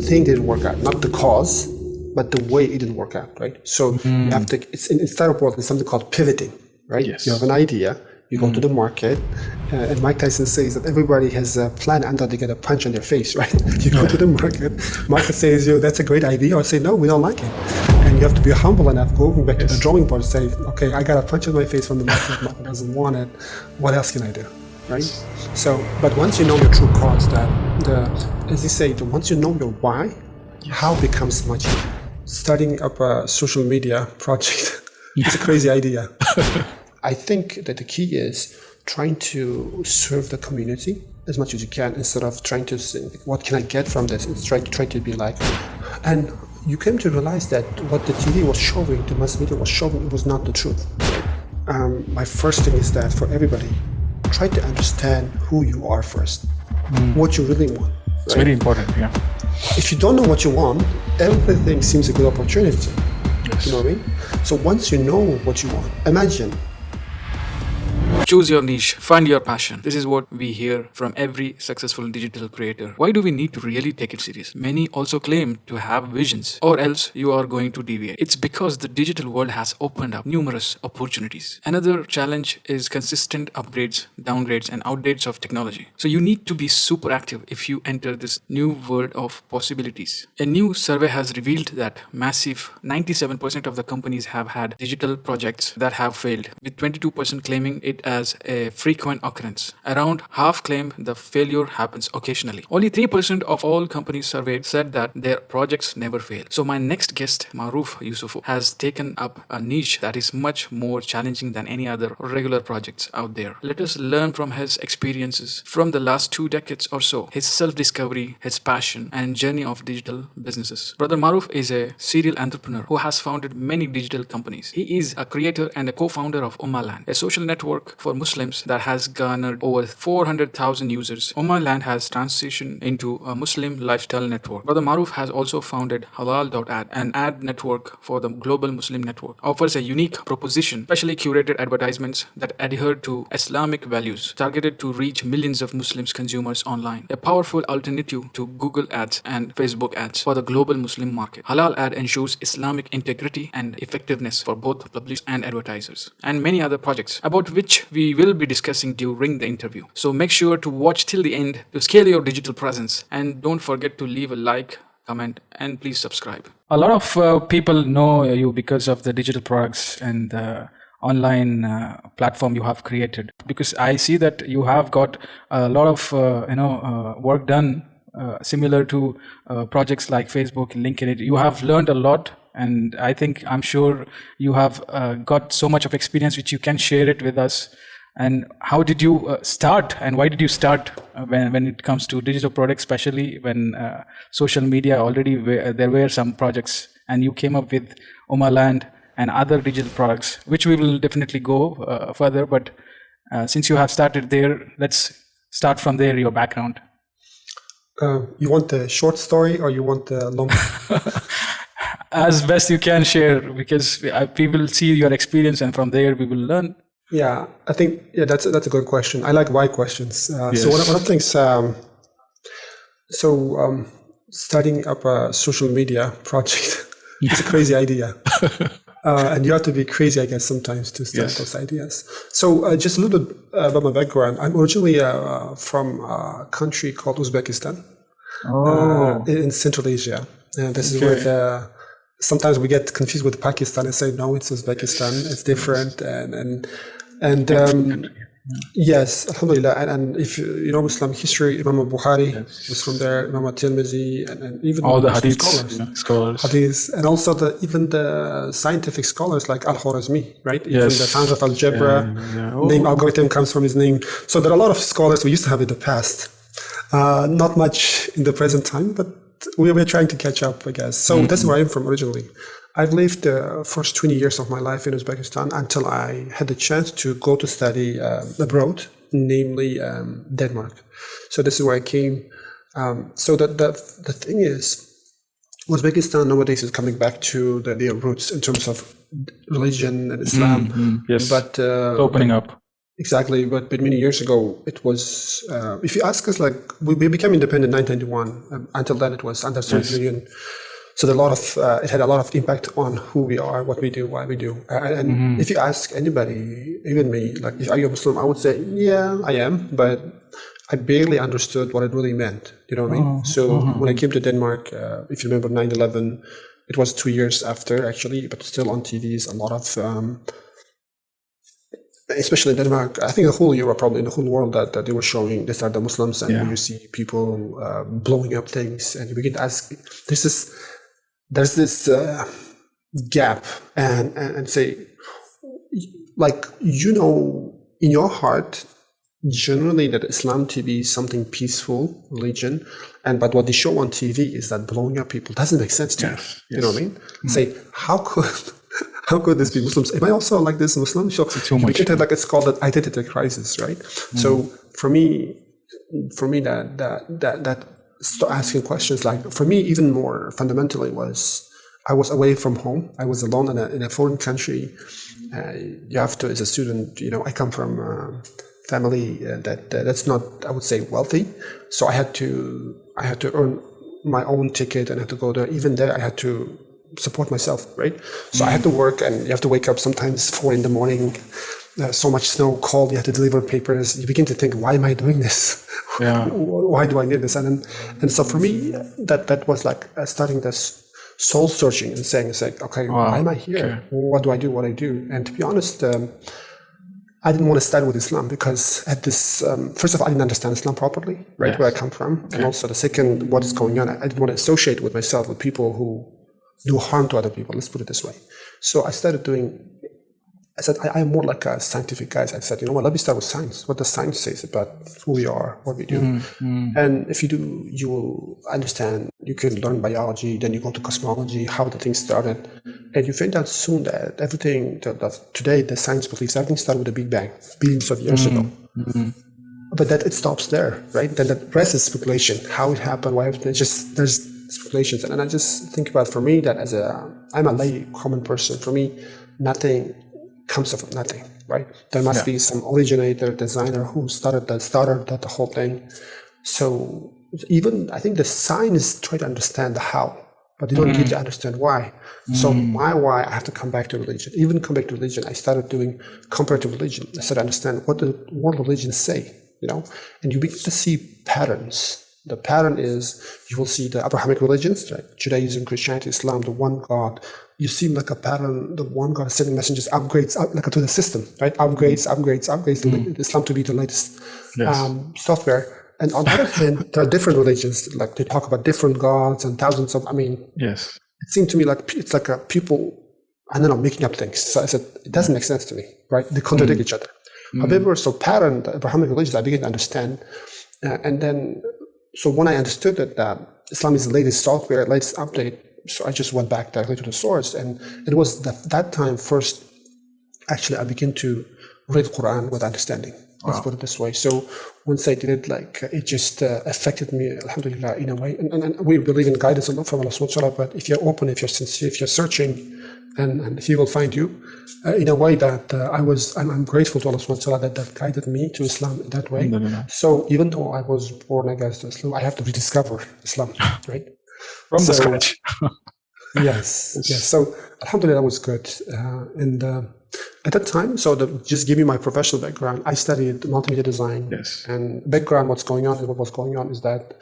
thing didn't work out, not the cause, but the way it didn't work out, right? So you have to, it's in startup world, there's something called pivoting, right? Yes. You have an idea, you go to the market, and Mike Tyson says that everybody has a plan until they get a punch on their face, right? You go to the market says, yo, that's a great idea, or say, no, we don't like it. And you have to be humble enough, going back to the drawing board, say, okay, I got a punch on my face from the market doesn't want it, what else can I do, right? So, but once you know your true cause, as you say, once you know your why, how becomes much easier. Starting up a social media project, it's a crazy idea. I think that the key is trying to serve the community as much as you can, instead of trying to think, what can I get from this? It's try to be like, and you came to realize that what the TV was showing, the mass media was showing, it was not the truth. My first thing is that for everybody, try to understand who you are first, what you really want. It's very important, yeah. If you don't know what you want, everything seems a good opportunity. Yes. You know what I mean? So once you know what you want, imagine. Choose your niche, find your passion. This is what we hear from every successful digital creator. Why do we need to really take it serious? Many also claim to have visions, or else you are going to deviate. It's because the digital world has opened up numerous opportunities. Another challenge is consistent upgrades, downgrades, and outdates of technology. So you need to be super active if you enter this new world of possibilities. A new survey has revealed that massive 97% of the companies have had digital projects that have failed, with 22% claiming it as a frequent occurrence. Around half claim the failure happens occasionally. Only 3% of all companies surveyed said that their projects never fail. So my next guest, Maruf Yusupov, has taken up a niche that is much more challenging than any other regular projects out there. Let us learn from his experiences from the last 2 decades or so, his self-discovery, his passion, and journey of digital businesses. Brother Maruf is a serial entrepreneur who has founded many digital companies. He is a creator and a co-founder of Umaland, a social network for Muslims that has garnered over 400,000 users. Umaland has transitioned into a Muslim lifestyle network. Brother Maruf has also founded Halal Ad, an ad network for the global Muslim network. Offers a unique proposition, specially curated advertisements that adhere to Islamic values, targeted to reach millions of Muslims consumers online. A powerful alternative to Google Ads and Facebook Ads for the global Muslim market. Halal Ad ensures Islamic integrity and effectiveness for both publishers and advertisers, and many other projects about which we will be discussing during the interview. So make sure to watch till the end to scale your digital presence, and don't forget to leave a like, comment, and please subscribe. A lot of people know you because of the digital products and the online platform you have created, because I see that you have got a lot of work done similar to projects like Facebook, LinkedIn. You have learned a lot, and I'm sure you have got so much of experience which you can share it with us. And how did you start, and why did you start when it comes to digital products, especially when social media already there were some projects, and you came up with Umaland and other digital products, which we will definitely go further. But since you have started there, let's start from there, your background. You want the short story or you want the long? As best you can share, because people see your experience, and from there we will learn. Yeah, I think that's a good question. I like why questions. Yes. So one of the things, starting up a social media project is a crazy idea. And you have to be crazy, I guess, sometimes to start those ideas. So just a little bit about my background. I'm originally from a country called Uzbekistan in Central Asia. And this is where sometimes we get confused with Pakistan and say, no, it's Uzbekistan, it's different. And yes, alhamdulillah. And if you know Islamic history, Imam Bukhari was from there, Imam Tirmidhi, and even all the hadith scholars. Hadith, and also even the scientific scholars like Al-Khwarizmi, right? Even the founder of algebra, name algorithm comes from his name. So there are a lot of scholars we used to have in the past. Not much in the present time, but we're trying to catch up, I guess. So that's where I'm from originally. I've lived the first 20 years of my life in Uzbekistan until I had the chance to go to study abroad, namely Denmark. So this is where I came. So the thing is, Uzbekistan nowadays is coming back to their roots in terms of religion and Islam. Yes, but opening up. Exactly, but many years ago, it was. If you ask us, like we became independent in 1991. Until then, it was under Soviet Union. So a lot of it had a lot of impact on who we are, what we do, why we do. And if you ask anybody, even me, like, are you a Muslim? I would say, yeah, I am, but I barely understood what it really meant. You know what I mean? So when I came to Denmark, if you remember 9/11, it was 2 years after actually, but still on TVs, a lot of. Especially in Denmark, I think the whole Europe, probably in the whole world, that they were showing these are the Muslims, and you see people blowing up things, and you begin to ask, there's this gap, and say, like, in your heart, generally that Islam to be something peaceful religion, but what they show on TV is that blowing up people doesn't make sense to you. You know what I mean? Say, how could this be Muslims? Am I also like this Muslim? So it's called an identity crisis, right? So for me that start asking questions, like, for me, even more fundamentally, was I was away from home. I was alone in a foreign country. You have to, as a student, I come from a family that's not, I would say, wealthy. So I had to earn my own ticket and I had to go there. Even there, I had to support myself, right? So I had to work, and you have to wake up sometimes 4 a.m. So much snow, cold, you have to deliver papers. You begin to think, why am I doing this? Why do I need this? And so for me, that was like starting this soul searching and saying, it's like, okay, why am I here? What do I do? What I do? And to be honest, I didn't want to start with Islam because at this, first of all, I didn't understand Islam properly, right? Where I come from. And also the second, what is going on, I didn't want to associate with myself with people who do harm to other people. Let's put it this way. So I said, I'm more like a scientific guy. I said, let me start with science. What the science says about who we are, what we do. And if you do, you will understand. You can learn biology, then you go to cosmology, how the thing started. And you find out soon that everything that today the science believes, everything started with the Big Bang, billions of years ago. But that it stops there, right? Then the rest is speculation. How it happened, why it just, there's speculations. And I just think about, for me, that I'm a lay common person. For me, nothing comes from nothing, right? There must be some originator, designer who started the whole thing. So even I think the science try to understand the how, but they don't get to understand why. So my why, I have to come back to religion. Even come back to religion, I started doing comparative religion. I started to understand what the world religions say, and you begin to see patterns. The pattern is, you will see the Abrahamic religions, right? Judaism, Christianity, Islam, the one God. You see like a pattern, the one God sending messengers, upgrades like to the system, right? Upgrades, Islam to be the latest software. And on the other hand, there are different religions, like they talk about different gods and thousands of, it seemed to me like it's like people, making up things. So I said, it doesn't make sense to me, right? They contradict each other. However, so pattern, the Abrahamic religions, I began to understand. And then, so when I understood that Islam is the latest software, latest update, so I just went back directly to the source. And it was that time first, actually, I began to read Quran with understanding. Let's put it this way. So once I did it, it just affected me, alhamdulillah, in a way. And we believe in guidance from Allah subhanahu wa ta'ala, but if you're open, if you're sincere, if you're searching, and He will find you in a way that I'm grateful to Allah subhanahu wa ta'ala that guided me to Islam in that way. So even though I was born against Islam, I have to rediscover Islam, right? From the scratch. Yes. So alhamdulillah, that was good. And at that time, so just give me my professional background, I studied multimedia design. And background, what was going on is that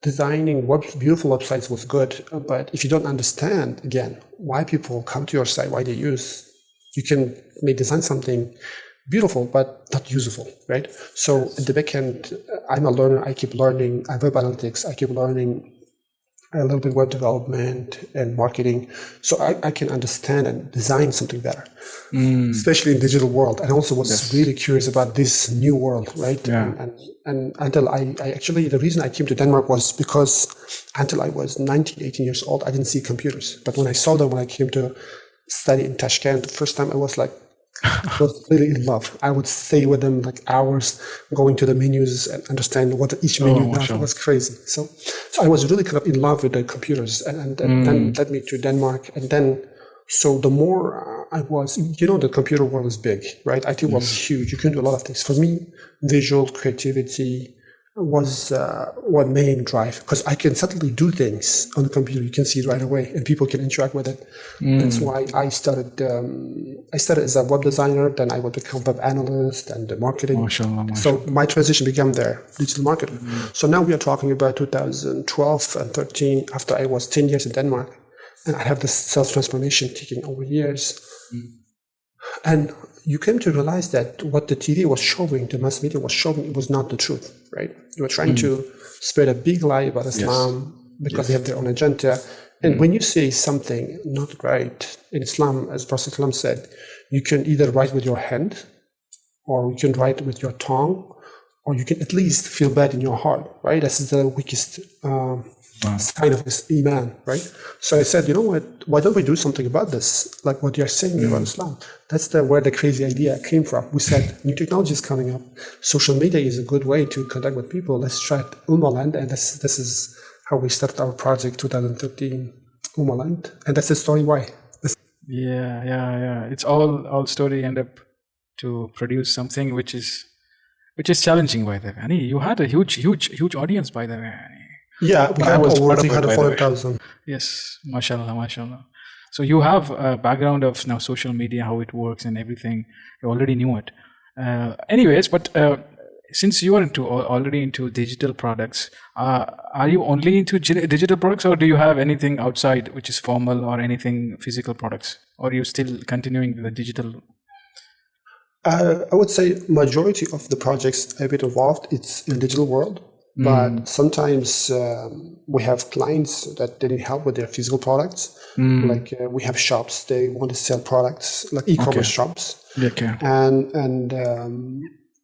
designing beautiful websites was good, but if you don't understand, again, why people come to your site, why they use, you may design something beautiful, but not useful, right? So at the back end, I'm a learner, I keep learning, I have web analytics, I keep learning a little bit web development and marketing, so I can understand and design something better, especially in digital world. And also was really curious about this new world, right? And until I actually, the reason I came to Denmark was because until I was 19, 18 years old, I didn't see computers. But when I saw them, when I came to study in Tashkent, the first time I was really in love. I would stay with them hours, going to the menus and understand what each menu does. It was crazy. So I was really kind of in love with the computers, and then led me to Denmark. And then, so the more I was, the computer world is big, right? IT world is huge. You can do a lot of things. For me, visual creativity was what main drive, because I can suddenly do things on the computer. You can see it right away, and people can interact with it. That's why I started. I started as a web designer, then I would become web analyst and marketing. MashaAllah. So my transition became there, digital marketing. So now we are talking about 2012 and 13, after I was 10 years in Denmark, and I have this self-transformation taking over years. And you came to realize that what the TV was showing, the mass media was showing, it was not the truth, right? You were trying to spread a big lie about Islam because they have their own agenda. And when you say something not right in Islam, as Prophet ﷺ said, you can either write with your hand, or you can write with your tongue, or you can at least feel bad in your heart, right? This is the weakest sign of this iman, right? So I said, you know what? Why don't we do something about this? Like what you're saying about Islam. That's where the crazy idea came from. We said, new technology is coming up. Social media is a good way to connect with people. Let's try it, Umaland. And this is how we started our project, 2013, Umaland. And that's the story why. Yeah. It's all story end up to produce something which is challenging, by the way. Ani, you had a huge audience, by the way. Yeah, we had over 340,000. Yes, mashallah. So you have a background of now social media, how it works and everything. You already knew it. Anyways, but since you are already into digital products, are you only into digital products, or do you have anything outside which is formal or anything physical products? Or are you still continuing with the digital? I would say majority of the projects I've been involved, it's in the digital world. But sometimes we have clients that they need help with their physical products. Like we have shops, they want to sell products, like e-commerce shops. Okay. And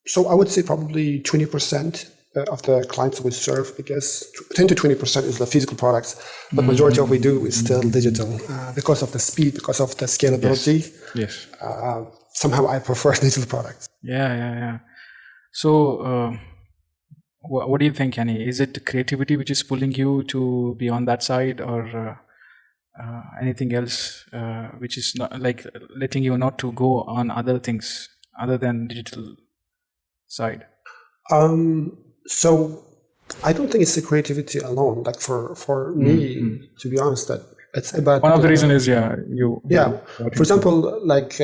so I would say probably 20% of the clients we serve, I guess 10 to 20% is the physical products, but majority of what we do is still digital because of the speed, because of the scalability. Yes. Somehow I prefer digital products. Yeah. So, what do you think, Yanni? Is it creativity which is pulling you to be on that side, or anything else which is not like letting you not to go on other things other than digital side? So I don't think it's the creativity alone. Like for me, to be honest, that it's about one of the reasons is For example, like.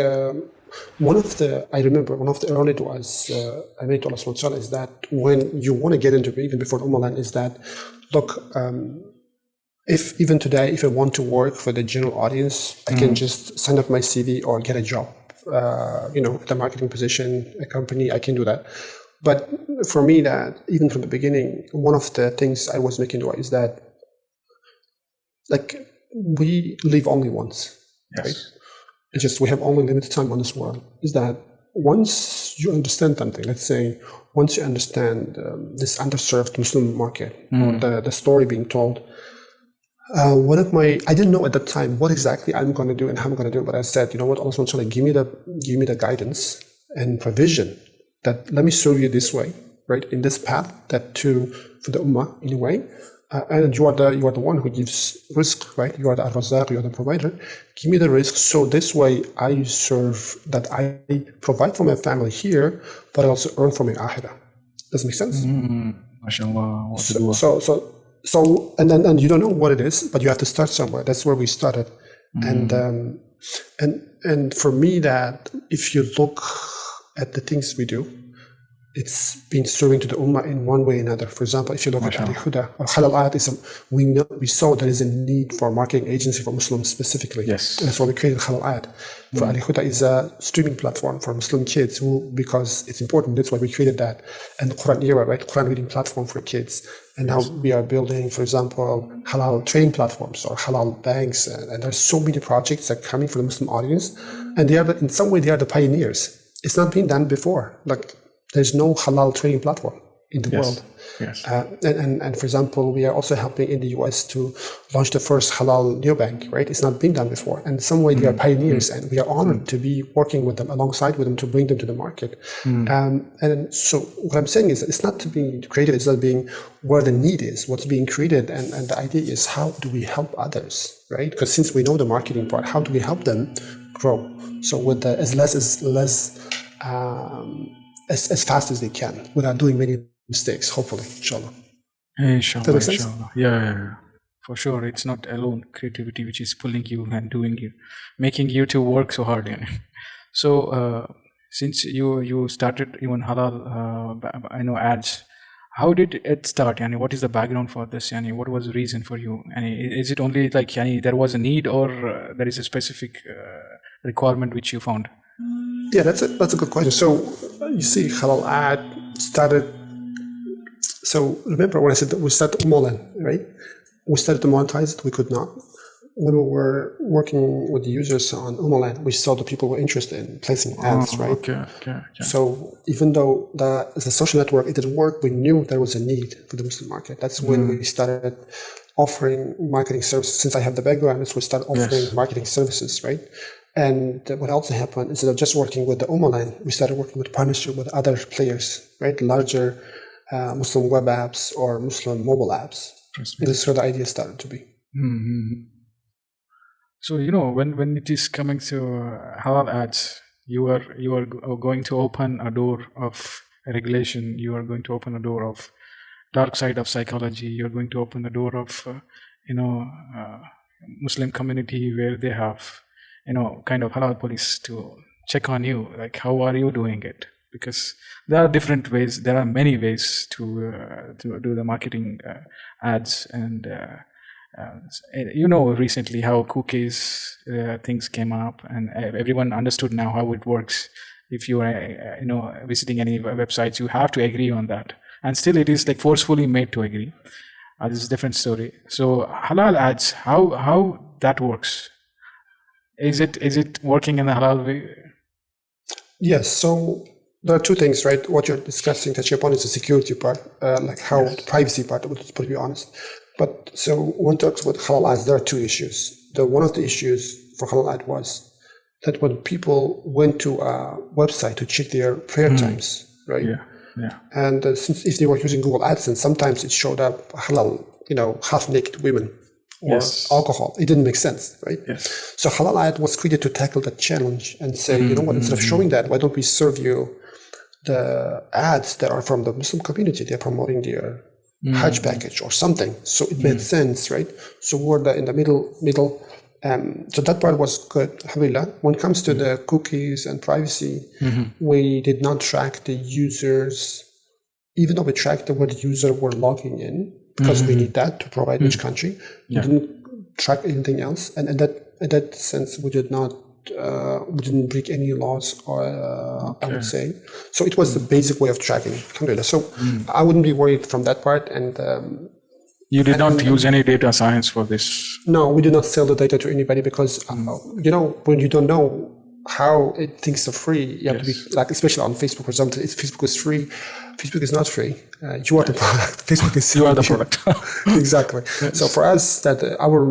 I remember one of the early du'as I made to Allah subhanahu wa ta'ala is that when you want to get into, even before Umaland, is that, look, if even today, if I want to work for the general audience, I can just send up my CV or get a job, the marketing position, a company, I can do that. But for me, that even from the beginning, one of the things I was making du'a is that, like, we live only once, right? It's just we have only limited time on this world. Is that once you understand something, let's say, once you understand this underserved Muslim market, or the story being told, I didn't know at that time what exactly I'm going to do and how I'm going to do it, but I said, you know what, Allah subhanahu wa ta'ala, give me the guidance and provision that let me serve you this way, right, in this path, for the Ummah in a way. And you are the one who gives risk, right? You are the Ar-Razzaq, you are the provider. Give me the risk, so this way I serve, that I provide for my family here, but I also earn for my akhirah. Does it make sense? MashaAllah. So, and you don't know what it is, but you have to start somewhere. That's where we started. And for me, that if you look at the things we do, it's been serving to the Ummah in one way or another. For example, if you look at Al-Huda or Halal Ad, we saw there is a need for a marketing agency for Muslims specifically. Yes. And that's why we created Halal Ad. For Al-Huda is a streaming platform for Muslim kids because it's important. That's why we created that. And the Quran era, right? Quran reading platform for kids. And now we are building, for example, halal training platforms or halal banks. And there's so many projects that are coming from the Muslim audience. And in some way, they are the pioneers. It's not been done before. Like, there's no halal trading platform in the world. Yes. And for example, we are also helping in the US to launch the first halal neobank, right? It's not been done before. And in some way, they are pioneers, and we are honored to be working with them, alongside with them, to bring them to the market. And so what I'm saying is, it's not to be created, it's not being where the need is, what's being created. And the idea is, how do we help others, right? Because since we know the marketing part, how do we help them grow. So with the, as less as fast as they can without doing many mistakes, hopefully, inshallah. Inshallah, Does that make sense? inshallah. Yeah. For sure, it's not alone creativity which is pulling you and doing you, making you to work so hard. So since you started even halal, ads, how did it start? Yani, what is the background for this? Yani, what was the reason for you? Yani, is it only like there was a need, or there is a specific requirement which you found? Yeah, that's a good question. So you see, Halal Ad started. So remember when I said that we started Umaland, right? We started to monetize it. We could not. When we were working with the users on Umaland, we saw that people were interested in placing ads, right? Okay. So even though as a social network, it didn't work, we knew there was a need for the Muslim market. That's when we started offering marketing services. Since I have the background, we started offering marketing services, right? And what also happened, instead of just working with the Umaland, we started working with partnership with other players, right? Larger Muslim web apps or Muslim mobile apps. This is where the idea started to be. Mm-hmm. So when it is coming to halal ads, you are going to open a door of regulation. You are going to open a door of dark side of psychology. You are going to open the door of Muslim community where they have kind of halal police to check on you, like how are you doing it? Because there are different ways. There are many ways to do the marketing ads, and recently how cookies things came up, and everyone understood now how it works. If you are visiting any websites, you have to agree on that, and still it is like forcefully made to agree. This is a different story. So halal ads, how that works? Is it working in the halal way? Yes. So there are two things, right? What you're discussing, touching upon, is the security part, like how the privacy part, to be honest. But so when talks about halal ads, there are two issues. One of the issues for halal ad was that when people went to a website to check their prayer times, right? Yeah. And since if they were using Google AdSense, sometimes it showed up halal, half-naked women or alcohol. It didn't make sense, right? Yes. So halal ad was created to tackle that challenge and say, you know what, instead of showing that, why don't we serve you the ads that are from the Muslim community? They're promoting their Hajj package or something. So it made sense, right? So we're in the middle. So that part was good, alhamdulillah. When it comes to the cookies and privacy, we did not track the users, even though we tracked where the user were logging in, because we need that to provide each country. We didn't track anything else. And in that sense, we didn't break any laws, or I would say. So it was the basic way of tracking, alhamdulillah. So I wouldn't be worried from that part. And you did not use any data science for this? No, we do not sell the data to anybody, because when you don't know how things are free, you have to be like, especially on Facebook, for example. Facebook is free. Facebook is not free. You are the product. Facebook is free. You are the product. Exactly. So for us, that our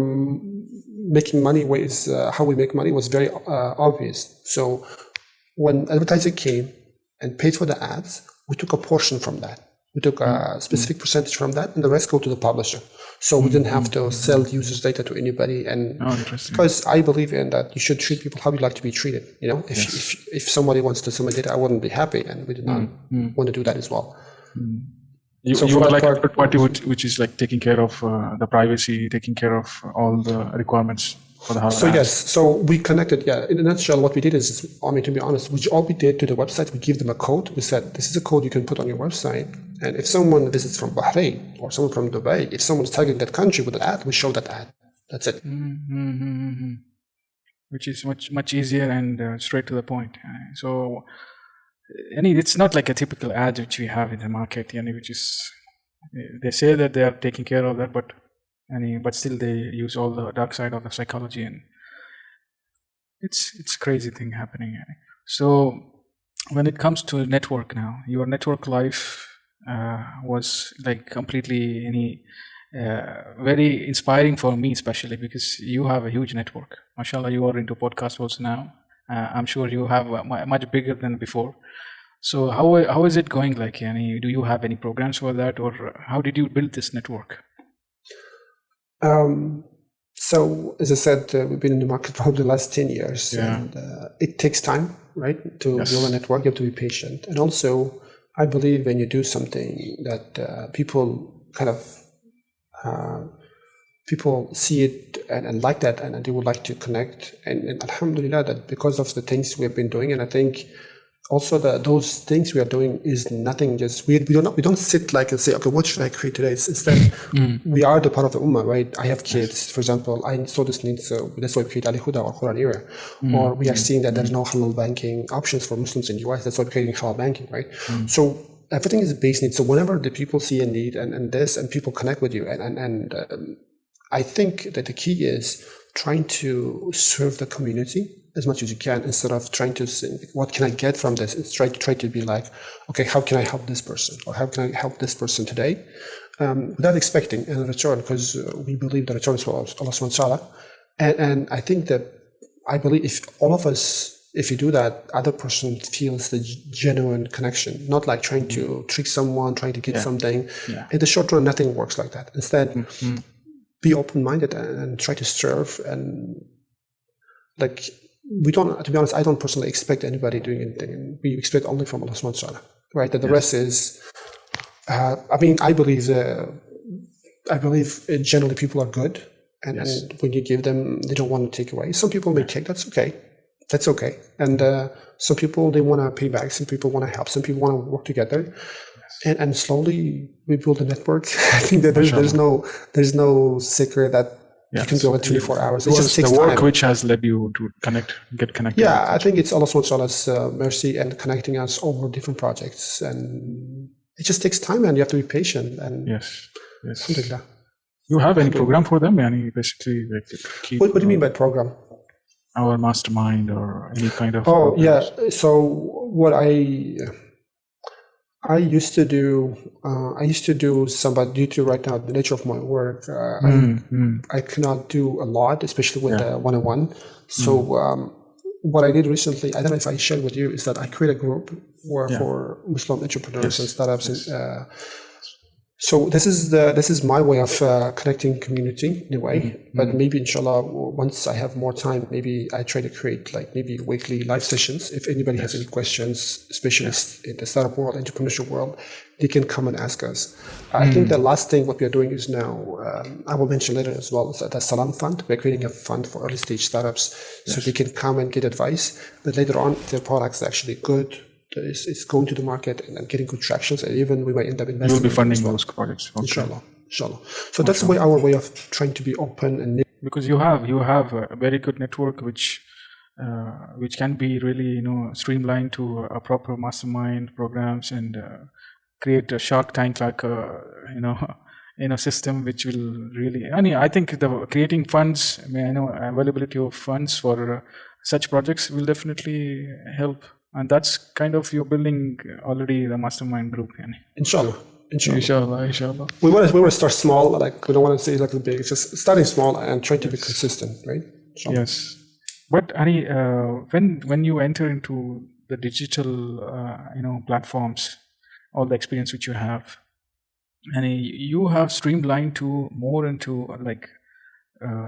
making money ways, how we make money was very obvious. So when advertiser came and paid for the ads, we took a portion from that. We took a specific percentage from that, and the rest go to the publisher. So we didn't have to sell users' data to anybody. And because I believe in that, you should treat people how you like to be treated. If somebody wants to sell my data, I wouldn't be happy, and we did not want to do that as well. You are like a third party which is like taking care of the privacy, taking care of all the requirements for the halal. So yes, so we connected. Yeah, in a nutshell, what we did is, to be honest, all we did to the website, we give them a code. We said, this is a code you can put on your website, and if someone visits from Bahrain or someone from Dubai, if someone's tagging that country with an ad, we show that ad. That's it. Which is much easier and straight to the point. So, it's not like a typical ad which we have in the market, which is, they say that they are taking care of that, but still they use all the dark side of the psychology, and it's crazy thing happening. So when it comes to network now, your network life was like completely very inspiring for me, especially because you have a huge network. Mashallah, you are into podcasts also now. I'm sure you have much bigger than before. So how is it going? Like, do you have any programs for that, or how did you build this network? So, as I said, we've been in the market probably the last 10 years, and it takes time, right, to build a network. You have to be patient. And also, I believe when you do something that people kind of, people see it and like that, and they would like to connect. And alhamdulillah, that because of the things we have been doing, and I think also those things we are doing is nothing. Just we don't sit like and say, okay, what should I create today? Instead, we are the part of the Ummah, right? I have kids, for example. I saw this need, so that's why we create Al Huda or Quran Era. Or we are seeing that there's no halal banking options for Muslims in the US. That's why we're creating halal banking, right? So everything is a base need. So whenever the people see a need and people connect with you, and I think that the key is trying to serve the community as much as you can, instead of trying to say, what can I get from this? It's try to be like, okay, how can I help this person? Or how can I help this person today? Without expecting a return, because we believe the return is from Allah subhanahu wa ta'ala. And I think that, I believe if all of us, if you do that, other person feels the genuine connection, not like trying to trick someone, trying to get something. In the short run, nothing works like that. Instead, be open-minded and try to serve. And like, we don't, to be honest, I don't personally expect anybody doing anything. We expect only from Allah subhanahu wa ta'ala, right? That the rest is, I believe generally people are good. And when you give them, they don't want to take away. Some people may take, that's okay. That's okay. And some people, they want to pay back. Some people want to help. Some people want to work together. And slowly we build a network. I think that there's no secret that you can do it 24 hours. It just takes the work time. which has led you to get connected. Yeah, I think it's Allah subhanahu wa ta'ala's mercy and connecting us over different projects. And it just takes time, and you have to be patient. And Yes. alhamdulillah. You have any program for them? Any basically like keep What do you mean by program? our mastermind or any kind of So what I used to do some, but due to right now the nature of my work, I cannot do a lot, especially with the one-on-one. So what I did recently, I don't know if I shared with you, is that I created a group for Muslim entrepreneurs and startups. And, so this is my way of connecting community in a way. But maybe inshallah, once I have more time, maybe I try to create like maybe weekly live sessions. If anybody has any questions, especially in the startup world, entrepreneurship world, they can come and ask us. I think the last thing what we are doing is now, I will mention later as well, is the Salam Fund. We're creating a fund for early stage startups so they can come and get advice. But later on, if their products are actually good, it's going to the market and getting good traction, and even we might end up investing. You'll be funding those projects. Okay. Inshallah. So that's our way of trying to be open and because you have a very good network which can be really streamlined to a proper mastermind programs and create a Shark Tank like system which will really. I think the creating funds, availability of funds for such projects will definitely help. And that's kind of you're building already the mastermind group. Inshallah. We want to start small. Like we don't want to say like big. It's just starting small and trying to be consistent, right? Inshallah. Yes. But Ari, when you enter into the digital, platforms, all the experience which you have, and you have streamlined to more into like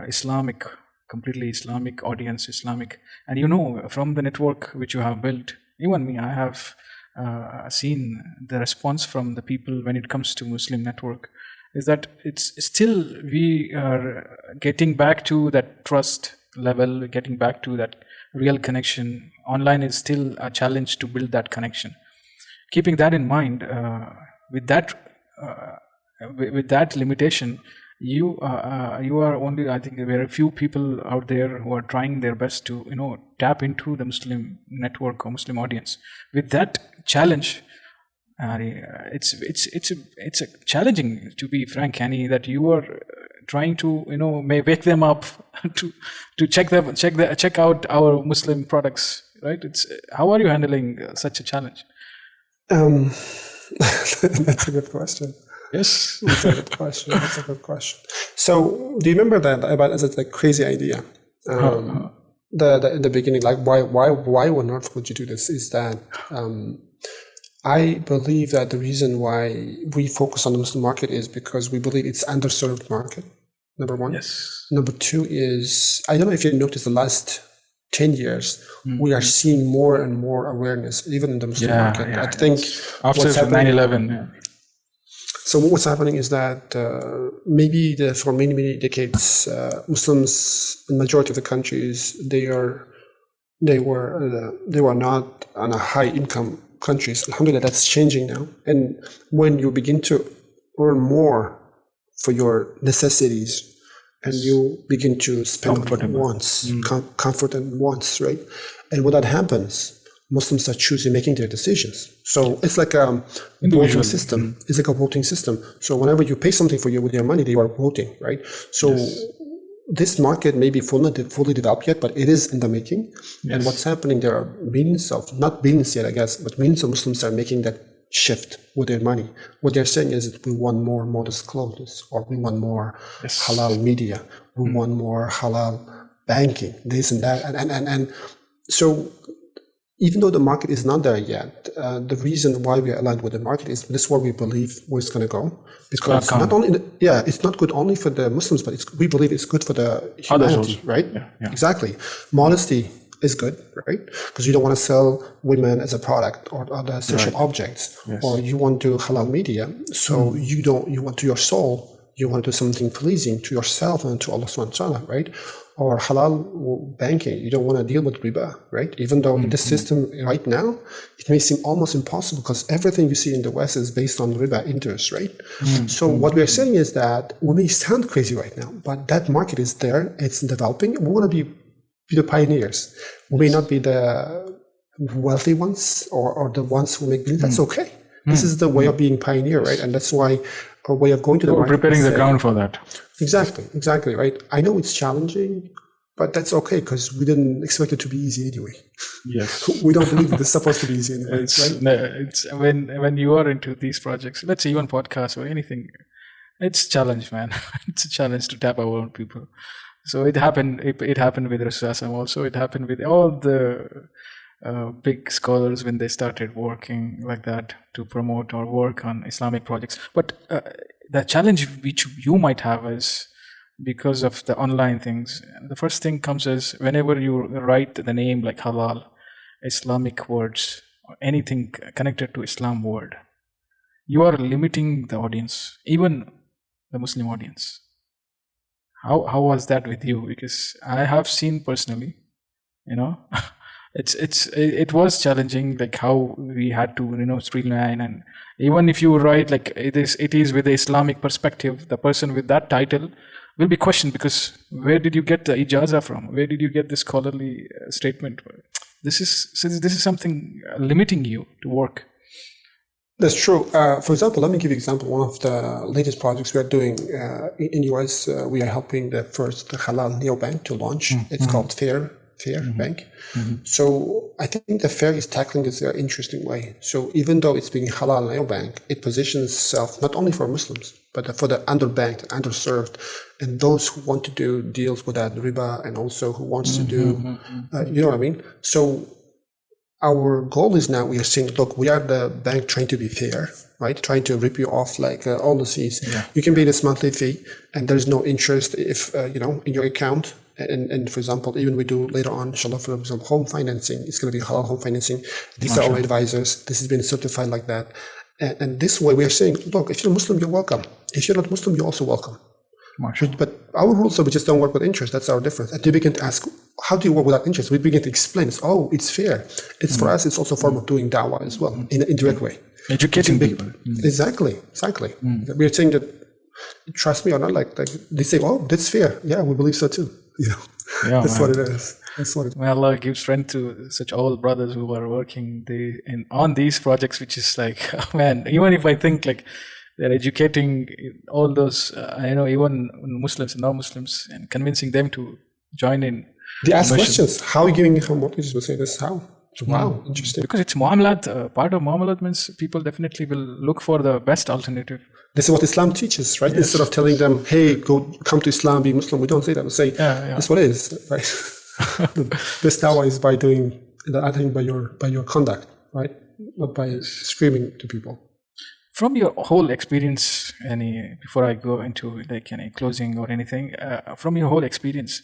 Islamic. Completely Islamic audience, and from the network which you have built, even me, I have seen the response from the people when it comes to Muslim network is that it's still we are getting back to that trust level, getting back to that real connection. Online is still a challenge to build that connection. Keeping that in mind, with that limitation. You are only, I think there are a few people out there who are trying their best to tap into the Muslim network or Muslim audience. With that challenge, it's a challenging, to be frank, Annie, that you are trying to may wake them up to check out our Muslim products, right? How are you handling such a challenge? That's a good question. Yes, that's a good question. So, do you remember that as a crazy idea? In the beginning, like why on earth would you do this? Is that I believe that the reason why we focus on the Muslim market is because we believe it's underserved market. Number one. Yes. Number two is, I don't know if you noticed the last 10 years, we are seeing more and more awareness, even in the Muslim market. I think after 9/11. Yeah. So what's happening is that maybe for many, many decades, Muslims in majority of the countries, they were not on a high income countries. Alhamdulillah, that's changing now. And when you begin to earn more for your necessities, and you begin to spend on wants, comfort and wants, right? And when that happens, Muslims are choosing, making their decisions. So it's like a voting system. It's like a voting system. So whenever you pay something for you with your money, they are voting, right? So this market may be fully developed yet, but it is in the making. Yes. And what's happening, there are millions of, not billions yet, I guess, but millions of Muslims are making that shift with their money. What they're saying is that we want more modest clothes, or we want more halal media, we want more halal banking, this and that. And so even though the market is not there yet, the reason why we are aligned with the market is this is where we believe where it's going to go. Because not only, it's not good only for the Muslims, but we believe it's good for the humanity, right? Yeah. Exactly. Modesty is good, right? Because you don't want to sell women as a product or other sexual objects, or you want to halal media. So you want to your soul, you want to do something pleasing to yourself and to Allah subhanahu wa ta'ala, right? Or halal banking, you don't want to deal with riba, right? Even though in this system right now, it may seem almost impossible because everything you see in the West is based on riba interest, right? So what we are saying is that we may sound crazy right now, but that market is there, it's developing. We want to be the pioneers. We may not be the wealthy ones or the ones who make billions. That's okay. This is the way of being pioneer, right? And that's why our way of going to the market. Preparing the ground for that. Exactly, right? I know it's challenging, but that's okay because we didn't expect it to be easy anyway. Yes. We don't believe it's supposed to be easy anyway. It's when you are into these projects, let's say even podcasts or anything, it's a challenge, man. It's a challenge to tap our own people. So it happened with Rasul also. It happened with all the big scholars when they started working like that to promote or work on Islamic projects. But the challenge which you might have is because of the online things. The first thing comes is whenever you write the name like halal, Islamic words, or anything connected to Islam word, you are limiting the audience, even the Muslim audience. How was that with you? Because I have seen personally, it was challenging, like how we had to streamline, and even if you write like it is with the Islamic perspective, the person with that title will be questioned because where did you get the ijaza from? Where did you get this scholarly statement? This is something limiting you to work. That's true. For example, let me give you an example. One of the latest projects we are doing in US, we are helping the first halal neobank to launch. It's called Fair Bank. So I think the Fair is tackling this in an interesting way. So even though it's being halal neobank, it positions itself not only for Muslims, but for the underbanked, underserved, and those who want to do deals without riba, and also who wants to do, you know what I mean? So our goal is now we are saying, look, we are the bank trying to be fair, right? Trying to rip you off like all the fees. Yeah. You can pay this monthly fee and there's no interest if, in your account. And for example, even we do later on, inshallah, for example, home financing, it's going to be halal home financing. These are our advisors. This has been certified like that. And this way we are saying, look, if you're Muslim, you're welcome. If you're not Muslim, you're also welcome. But our rules are we just don't work with interest. That's our difference. And they begin to ask, how do you work without interest? We begin to explain, it's fair. It's for us, it's also a form of doing da'wah as well, in an indirect way. Educating people. Exactly. We are saying that, trust me or not, like they say, that's fair. Yeah, we believe so too. That's what it is. May Allah give strength to such old brothers who are working on these projects, which is like, man, even if I think like they're educating all those, even Muslims and non-Muslims, and convincing them to join in. They ask questions. How are you giving home mortgages? We say this. How? Wow, interesting. Because it's Muamalat. Part of Muamalat means people definitely will look for the best alternative. This is what Islam teaches, right? Yes. Instead of telling them, hey, come to Islam, be Muslim, we don't say that. We say, that's what it is, right? This dawah is by doing, I think, by your conduct, right? Not by screaming to people. from your whole experience, before I go into like any closing or anything, from your whole experience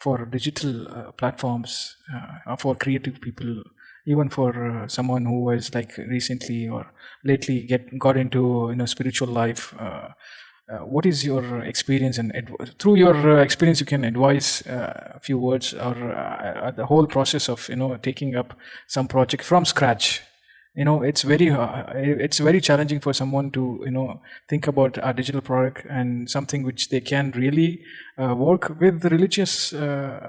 for digital platforms, for creative people, even for someone who was like recently or lately got into spiritual life, what is your experience? And through your experience, you can advise a few words or the whole process of taking up some project from scratch. It's very challenging for someone to think about a digital product and something which they can really work with the religious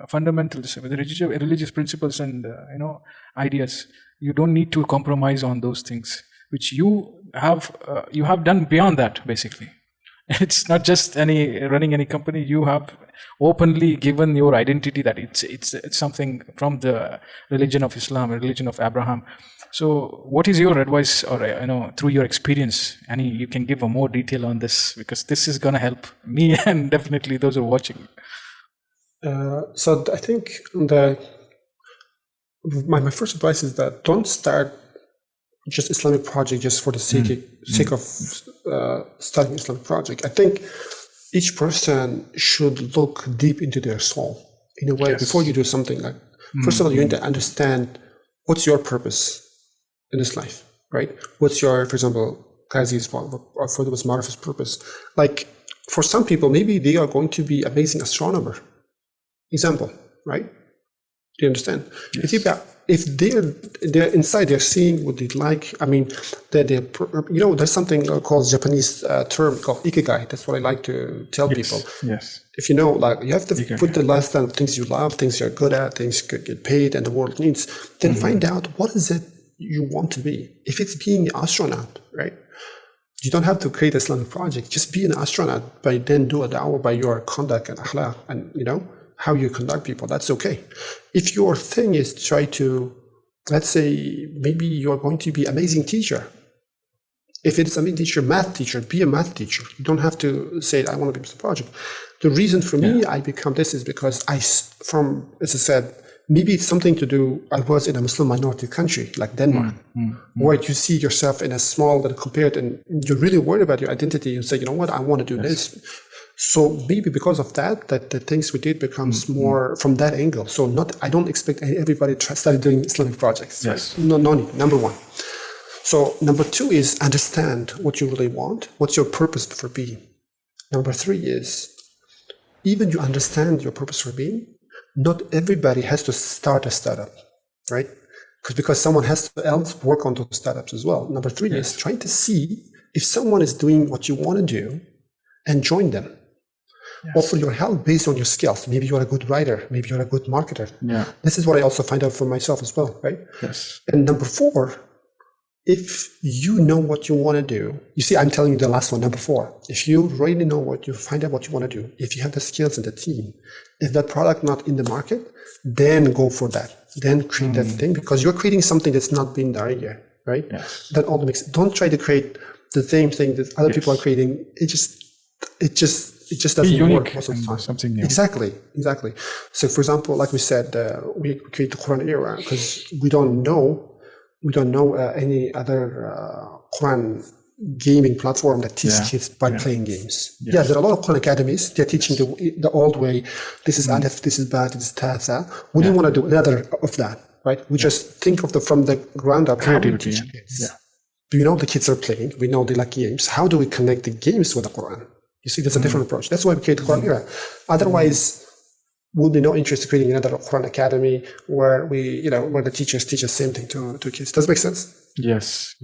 fundamentals, with the religious principles and ideas. You don't need to compromise on those things, which you have done beyond that. Basically, it's not just running any company. You have openly given your identity that it's something from the religion of Islam, religion of Abraham. So what is your advice, or through your experience, you can give a more detail on this, because this is going to help me and definitely those who are watching. So I think my first advice is that don't start just Islamic project just for the sake of starting Islamic project. I think each person should look deep into their soul in a way before you do something. Like, first of all, you need to understand what's your purpose in this life, right? What's your, for example, Qazi's or for the Maruf's purpose? Like, for some people, maybe they are going to be amazing astronomer. Example, right? Do you understand? Yes. If they're inside, they're seeing what they like. I mean, there's something called Japanese term called ikigai. That's what I like to tell people. Yes. If you have to put the lifestyle of things you love, things you're good at, things you get paid, and the world needs. Then find out what is it you want to be. If it's being an astronaut, right? You don't have to create an Islamic project. Just be an astronaut, by then do a da'wah by your conduct and akhlaq and how you conduct people. That's okay. If your thing is to try to, let's say, maybe you're going to be an amazing teacher. If it's an amazing teacher, math teacher, be a math teacher. You don't have to say, I want to be a project. The reason for me I become this is because as I said, maybe it's something to do, I was in a Muslim minority country like Denmark, where you see yourself in a small and compared, and you're really worried about your identity and say, you know what, I want to do this. So maybe because of that the things we did becomes more from that angle. So I don't expect everybody to start doing Islamic projects. Yes. Right? No need, number one. So number two is understand what you really want. What's your purpose for being? Number three is, even you understand your purpose for being, not everybody has to start a startup, right? Because someone has to else work on those startups as well. Number three is trying to see if someone is doing what you want to do and join them. Offer your help based on your skills. Maybe you're a good writer. Maybe you're a good marketer. This is what I also find out for myself as well, right? Yes. And number four, if you know what you want to do, you see, I'm telling you the last one, number four. If you really know find out what you want to do, if you have the skills in the team, if that product not in the market, then go for that. Then create that thing, because you're creating something that's not been there yet, right? Yes. That all makes. Don't try to create the same thing that other people are creating. It just doesn't work most of the time. Something new. Exactly. So, for example, like we said, we create the Quran era because we don't know any other Quran gaming platform that teaches kids by playing games. There are a lot of Quran academies. They're teaching the old way. This is alif, this is ba, this is ta, tha. We didn't want to do another of that, right? We just think of from the ground up. Creativity. How we teach kids. We know the kids are playing. We know they like games. How do we connect the games with the Quran? You see, there's a different approach. That's why we create the Quran era. Otherwise, will be no interest in creating another Quran academy where where the teachers teach the same thing to kids. Does it make sense? Yes.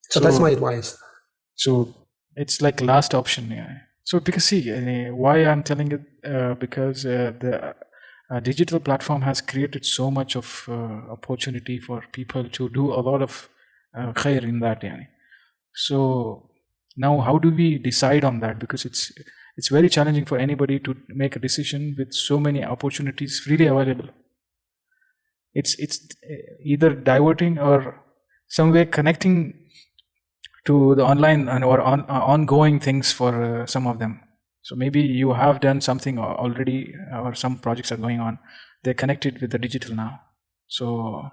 So that's my advice. So it's like last option. So because see, why I'm telling it, because the digital platform has created so much of opportunity for people to do a lot of khair in that. So now how do we decide on that? Because it's very challenging for anybody to make a decision with so many opportunities freely available. It's either diverting or some way connecting to the online or ongoing things for some of them. So maybe you have done something already, or some projects are going on. They're connected with the digital now. So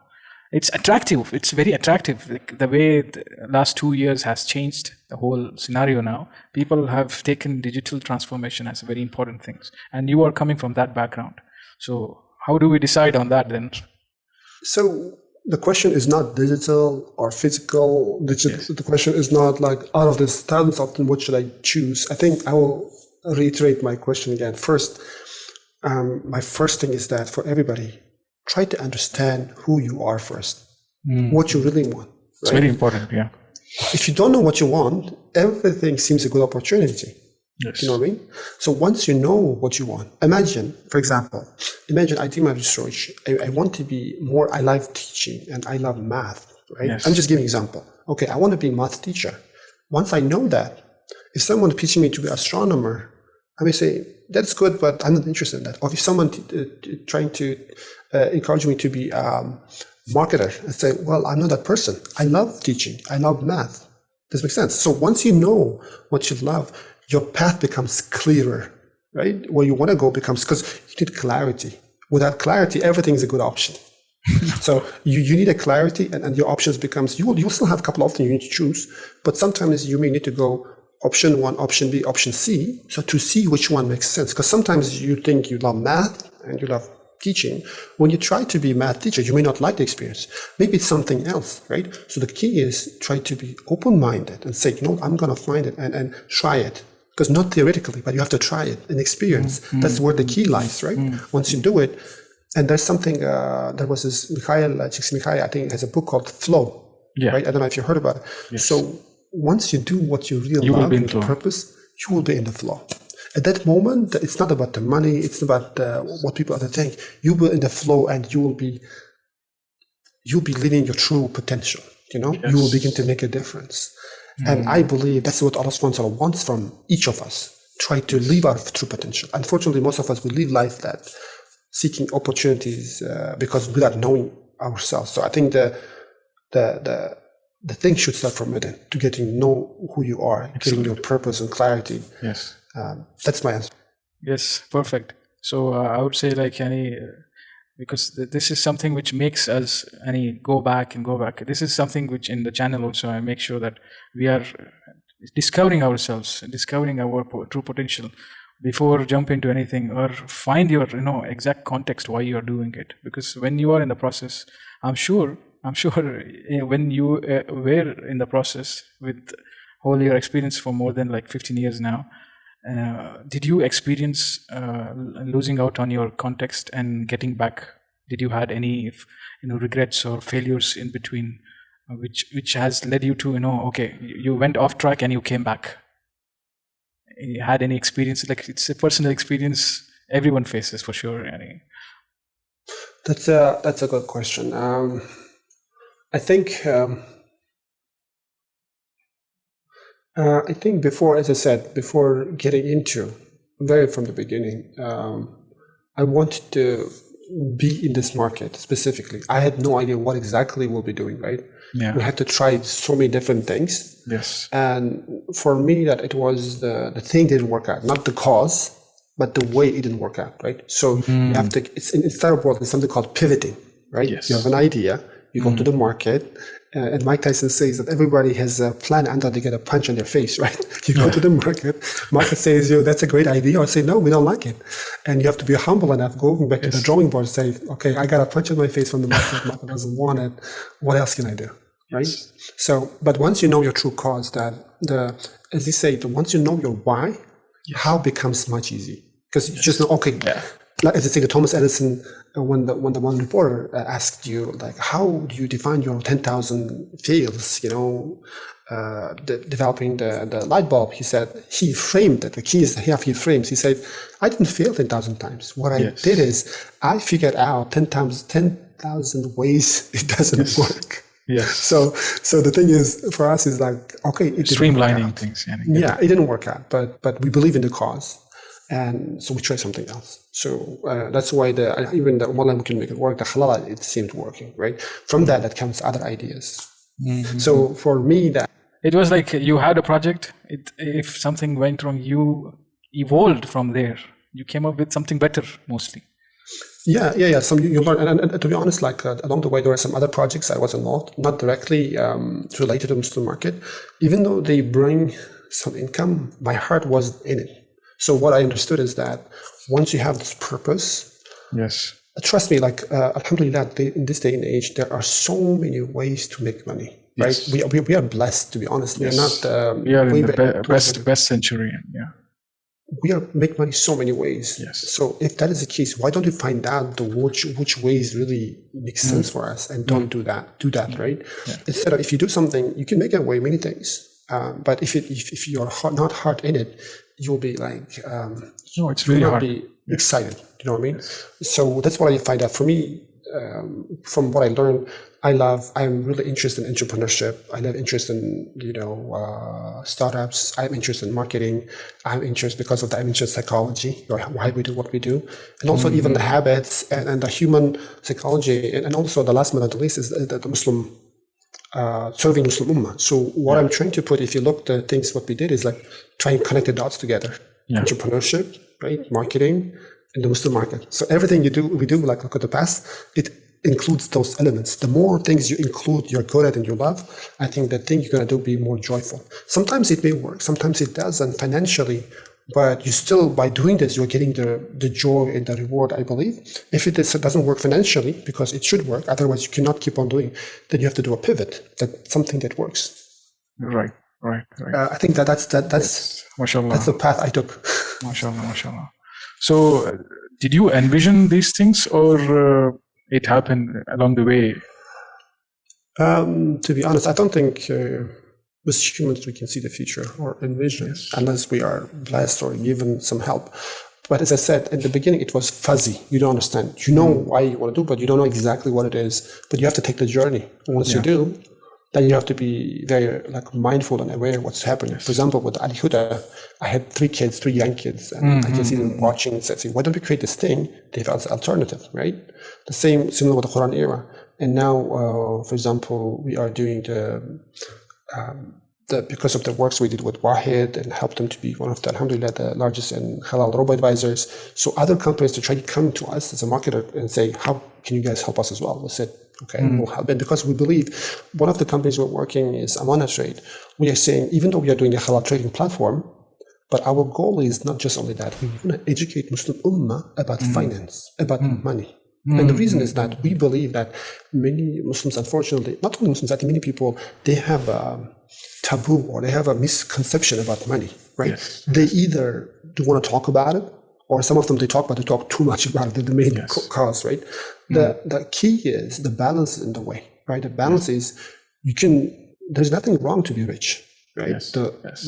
it's attractive. It's very attractive. Like the way the last 2 years has changed the whole scenario now. People have taken digital transformation as a very important thing. And you are coming from that background. So how do we decide on that then? So the question is not digital or physical. The question is not like out of this thousands of them, what should I choose? I think I will reiterate my question again. First, my first thing is that for everybody, try to understand who you are first, what you really want. Right? It's very important, yeah. If you don't know what you want, everything seems a good opportunity. Yes. You know what I mean? So once you know what you want, imagine, for example, I do my research. I want to be more, I love teaching and I love math, right? Yes. I'm just giving an example. Okay, I want to be a math teacher. Once I know that, if someone is teaching me to be an astronomer, I may say, that's good, but I'm not interested in that. Or if someone trying to encourage me to be a marketer, I say, well, I'm not that person. I love teaching. I love math. This makes sense. So once you know what you love, your path becomes clearer, right? Where you want to go becomes, because you need clarity. Without clarity, everything is a good option. So you need a clarity, and your options becomes, you'll still have a couple of things you need to choose, but sometimes you may need to go option 1, option B, option C, so to see which one makes sense. Because sometimes you think you love math and you love teaching. When you try to be a math teacher, you may not like the experience. Maybe it's something else, right? So the key is try to be open-minded and say, I'm going to find it and try it. Because not theoretically, but you have to try it and experience. That's where the key lies, right? Once you do it, and there's something, there was this Mikhail, I think has a book called Flow, right? I don't know if you heard about it. Yes. So once you do what you really love with the purpose, you will be in the flow. At that moment, it's not about the money, it's about what people other think. You will in the flow and you'll be living your true potential, you know? Yes. You will begin to make a difference. And I believe that's what Allah subhanahu wa ta'ala wants from each of us. Try to live our true potential. Unfortunately, most of us, we live life that seeking opportunities because without knowing ourselves. So I think the thing should start from within, to getting to know who you are, getting your purpose and clarity. Yes. That's my answer. Yes, perfect. So I would say because this is something which makes us go back. This is something which in the channel also I make sure that we are discovering ourselves, discovering our true potential before jump into anything, or find your exact context why you are doing it. Because when you are in the process, I'm sure when you were in the process with all your experience for more than 15 years now, did you experience losing out on your context and getting back? Did you had any regrets or failures in between, which has led you to okay, you went off track and you came back? You had any experience? It's a personal experience everyone faces for sure. That's a good question. I think before, as I said, before getting into, very from the beginning, I wanted to be in this market specifically. I had no idea what exactly we'll be doing, right? Yeah. We had to try so many different things. Yes. And for me, that it was the thing didn't work out, not the cause, but the way it didn't work out, right? So you have to, it's in startup world, there's something called pivoting, right? Yes. You have an idea, you go to the market, and Mike Tyson says that everybody has a plan until they get a punch on their face, right? You go to the market says, that's a great idea, or say, no, we don't like it. And you have to be humble enough, going back to the drawing board and say, okay, I got a punch on my face from the market doesn't want it. What else can I do, right? Yes. So, but once you know your true cause, that as you say, once you know your why, how becomes much easier. Because you just know, okay, like as I say, the Thomas Edison, when the one reporter asked you, how do you define your 10,000 fails, developing the light bulb? He said, he framed it. The key is he frames. He said, I didn't fail 10,000 times. What I did is I figured out 10,000 ways it doesn't work. Yes. So the thing is, for us, is okay, it streamlining things. Yeah, it didn't work out, but we believe in the cause. And so we try something else. So that's why even the Umaland can make it work. The Halal Ad, it seemed working, right? From that comes other ideas. Mm-hmm. So for me, that it was like you had a project. If something went wrong, you evolved from there. You came up with something better, mostly. Yeah. Some you learn, and to be honest, like along the way, there were some other projects I was involved, not directly related to the Muslim market. Even though they bring some income, my heart was in it. So what I understood is that once you have this purpose, Yes. trust me, like alhamdulillah, in this day and age, there are so many ways to make money. Yes. Right? We are blessed, to be honest. Yes. We are not. We are in way the back- best century. Yeah. We are make money so many ways. Yes. So if that is the case, why don't we find out which ways really make sense for us and don't do that? Do that, right? Yeah. Instead of, if you do something, you can make away many things. But if you're not hard in it, you'll be like No, it's really you'll hard. be excited. You know what I mean? So that's what I find out. For me, from what I learned, I'm really interested in entrepreneurship. I have interest in, startups. I'm interested in marketing. I'm interested because of the I'm interested in psychology, or why we do what we do. And also even the habits and the human psychology. And also the last but not the least is the Muslim, serving Muslim Ummah. So what I'm trying to put, if you look the things, what we did is like try and connect the dots together. Yeah. Entrepreneurship, right? Marketing, and the Muslim market. So everything we do, like look at the past, it includes those elements. The more things you include, you're good at and you love, I think the thing you're going to do will be more joyful. Sometimes it may work, sometimes it doesn't financially, but you still, by doing this, you're getting the joy and the reward, I believe. If it doesn't work financially, because it should work, otherwise you cannot keep on doing, then you have to do a pivot, that's something that works. Right. I think that's Mashallah. That's the path I took. Mashallah. So, did you envision these things, or it happened along the way? To be honest, I don't think as humans we can see the future or envision unless we are blessed or given some help. But as I said, in the beginning, it was fuzzy. You don't understand. You know why you want to do, but you don't know exactly what it is. But you have to take the journey. And once you do, then you have to be very mindful and aware of what's happening. For example, with Ali Huda, I had 3 young kids, and I can see them watching and saying, why don't we create this thing? They have an alternative, right? The similar with the Quran era. And now, for example, we are doing because of the works we did with Wahid and helped them to be one of the, alhamdulillah, the largest and halal robo advisors. So other companies to try to come to us as a marketer and say, how can you guys help us as well? We said, okay, we'll help. And because we believe one of the companies we're working is Amana Trade. We are saying, even though we are doing a halal trading platform, but our goal is not just only that. We want to educate Muslim Ummah about finance, about money. And the reason is that we believe that many Muslims, unfortunately, not only Muslims, I think many people, they have a taboo or they have a misconception about money, right? Yes. They either do want to talk about it, or some of them they talk too much about it. They're the main cause, right? The key is the balance in the way, right? The balance is there's nothing wrong to be rich, right?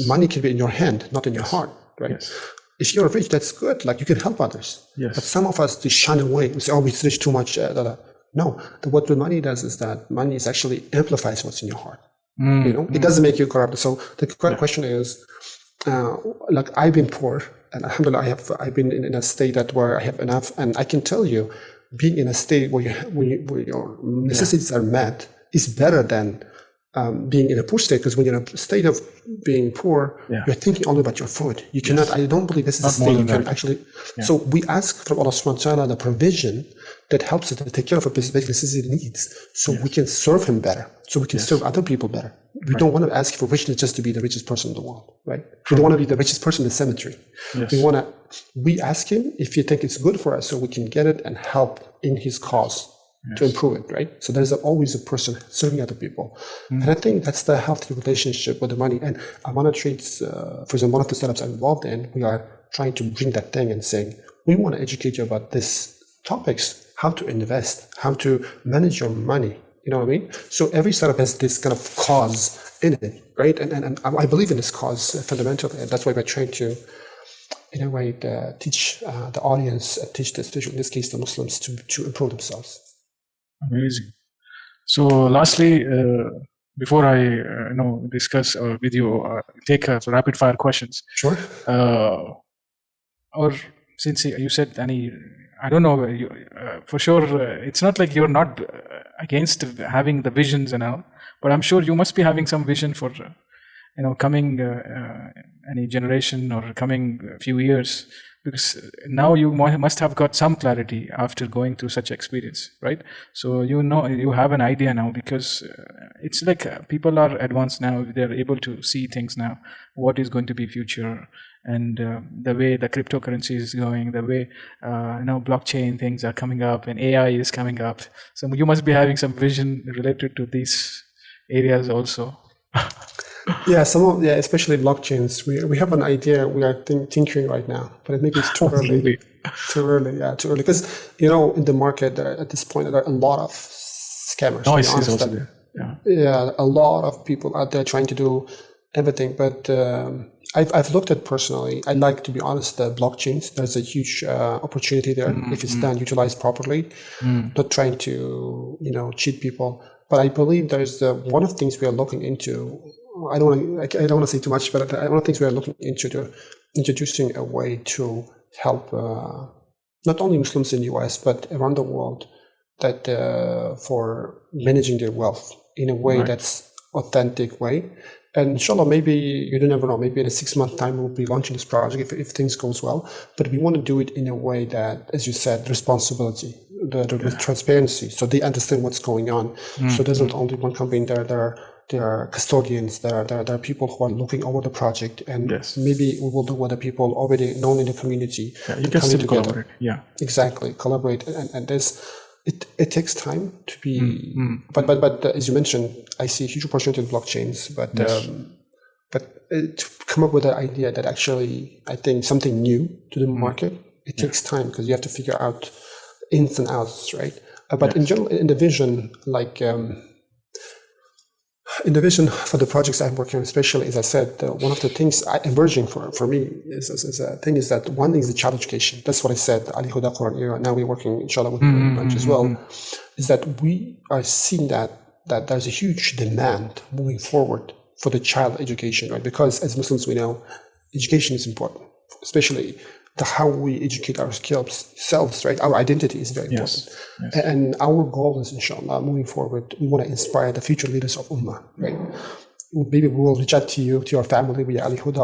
Money can be in your hand, not in your heart, right? Yes. If you're rich, that's good. Like you can help others. Yes. But some of us, they shun away. We say, oh, it's rich too much. No, what the money does is that money is actually amplifies what's in your heart. It doesn't make you corrupt. So the question is, like I've been poor, and alhamdulillah, I've been in a state where I have enough, and I can tell you, being in a state where your necessities are met is better than being in a poor state, because when you're in a state of being poor, you're thinking only about your food. You cannot, I don't believe this is a state you can actually. So we ask from Allah subhanahu wa ta'ala the provision that helps us to take care of our basic necessity needs, so we can serve Him better, so we can serve other people better. We don't want to ask for richness just to be the richest person in the world, right? We don't want to be the richest person in the cemetery. We ask Him if you think it's good for us, so we can get it and help in His cause. To improve it, right? So there's always a person serving other people. And I think that's the healthy relationship with the money. And Amana Trades, for example, one of the startups I'm involved in, we are trying to bring that thing and saying, we want to educate you about these topics, how to invest, how to manage your money. You know what I mean? So every startup has this kind of cause in it, right? And I believe in this cause fundamentally. And that's why we're trying to, in a way, teach the audience, teach in this case, the Muslims to improve themselves. Amazing. So, lastly, before I discuss with you, take rapid fire questions. Sure. Or since you said any, I don't know, for sure, it's not like you're not against having the visions and all, but I'm sure you must be having some vision for, coming any generation or coming few years. Because now you must have got some clarity after going through such experience, right? So you have an idea now, because it's like people are advanced now. They're able to see things now, what is going to be future, and the way the cryptocurrency is going, the way blockchain things are coming up, and AI is coming up. So you must be having some vision related to these areas also. Yeah, especially blockchains. We have an idea we are tinkering right now, but maybe it's too early. Too early. Because in the market at this point there are a lot of scammers. Noise is also there. Yeah, a lot of people out there trying to do everything. But I've looked at personally. I like, to be honest, the blockchains. There's a huge opportunity there if it's done, utilized properly. Not trying to cheat people, but I believe there's one of the things we are looking into. I don't want to say too much, but one of the things we are looking into introducing a way to help not only Muslims in the US but around the world that for managing their wealth in a way that's authentic way. And inshallah, maybe you don't never know. Maybe in a 6-month time we'll be launching this project if things goes well. But we want to do it in a way that, as you said, responsibility, the transparency, so they understand what's going on. So there's not only one company there are custodians, there are people who are looking over the project, and maybe we will do what the people already known in the community. Yeah, you can still collaborate. Yeah, exactly, collaborate, and there's it takes time to be. But as you mentioned, I see a huge opportunity in blockchains, but to come up with an idea that actually I think something new to the market, it takes time because you have to figure out ins and outs, right? But in general, in the vision, like. In the vision for the projects I'm working on, especially, as I said, one of the things emerging for me is that one thing is the child education. That's what I said, Ali Huda Quran era. Now we're working, inshallah, with bunch as well. Is that we are seeing that there's a huge demand moving forward for the child education, right? Because as Muslims, we know education is important, especially how we educate ourselves, right? Our identity is very important. Yes. And our goal is, inshallah, moving forward, we want to inspire the future leaders of Ummah, right? Maybe we will reach out to you, to your family, via Ali Huda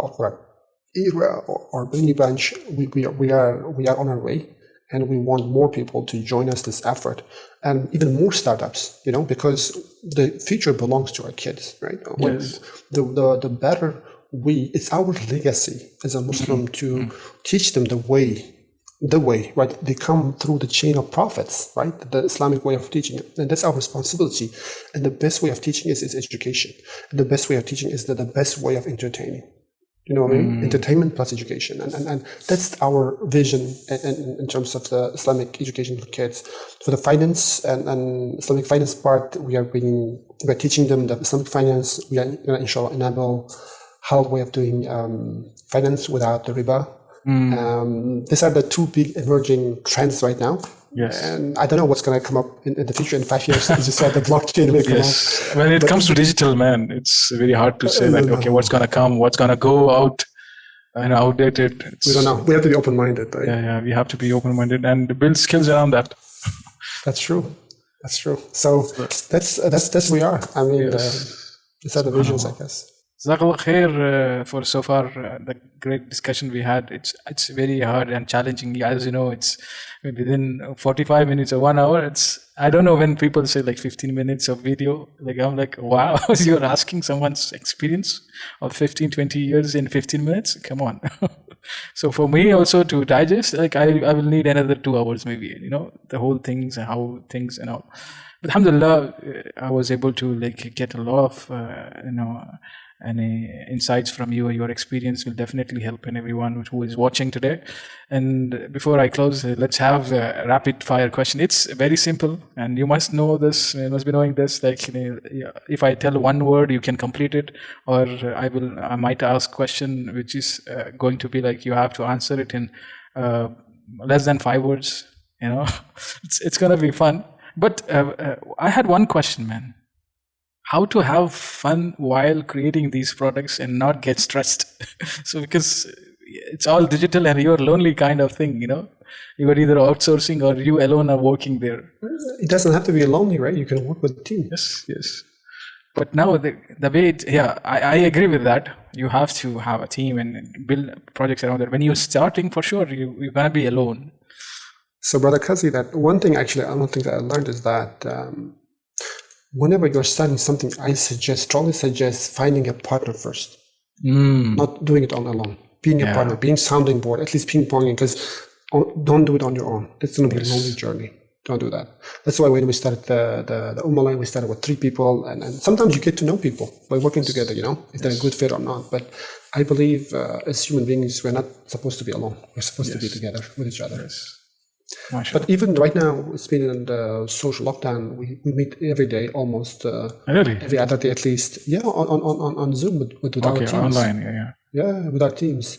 or Bini Branch. We are on our way, and we want more people to join us this effort, and even more startups, because the future belongs to our kids, right? Yes. The better it's our legacy as a Muslim to teach them the way, right? They come through the chain of prophets, right? The Islamic way of teaching, and that's our responsibility. And the best way of teaching is education. And the best way of teaching is the best way of entertaining. You know what I mean? Entertainment plus education, and that's our vision in terms of the Islamic education for kids. For the finance and Islamic finance part, we are teaching them the Islamic finance. We are going to, inshallah, enable halal way of doing finance without the riba. These are the two big emerging trends right now. Yes. And I don't know what's going to come up in the future in 5 years. As you said, the blockchain will come up. When it comes to digital, man, it's very hard to say what's going to come, what's going to go out and outdated. We don't know. We have to be open-minded. Right? Yeah, we have to be open-minded and build skills around that. That's true. So that's we are. I mean, these are the visions, I guess. Jazakallah khair for so far the great discussion we had. It's very hard and challenging. As you know, it's within 45 minutes or 1 hour. I don't know when people say like 15 minutes of video. Like I'm like, wow, you're asking someone's experience of 15, 20 years in 15 minutes? Come on. So for me also to digest, like I will need another 2 hours maybe, the whole things and how things and all. But alhamdulillah, I was able to like get a lot of, any insights from you. Your experience will definitely help everyone who is watching today. And before I close, let's have a rapid fire question. It's very simple, and you must know this. You must be knowing this. Like, if I tell one word, you can complete it, or I might ask a question which is going to be like you have to answer it in less than 5 words. It's gonna be fun. But I had one question, man. How to have fun while creating these products and not get stressed? So because it's all digital and you're lonely kind of thing, you are either outsourcing or you alone are working there. It doesn't have to be lonely, right? You can work with a team. Yes. But now the way I agree with that. You have to have a team and build projects around it. When you're starting, for sure, you're gonna be alone. So, Brother Kazi, that one thing actually, I don't think that I learned is that whenever you're starting something, I strongly suggest finding a partner first, not doing it on alone. Being a partner, being sounding board, at least ping-ponging, because don't do it on your own. It's going to be a lonely journey. Don't do that. That's why when we started the Umaland, we started with 3 people, and sometimes you get to know people by working together, if they're a good fit or not. But I believe as human beings, we're not supposed to be alone. We're supposed to be together with each other. But even right now, it's been in the social lockdown. We meet every day, almost every other day at least. Yeah, on Zoom with our teams. Online, Yeah, with our teams.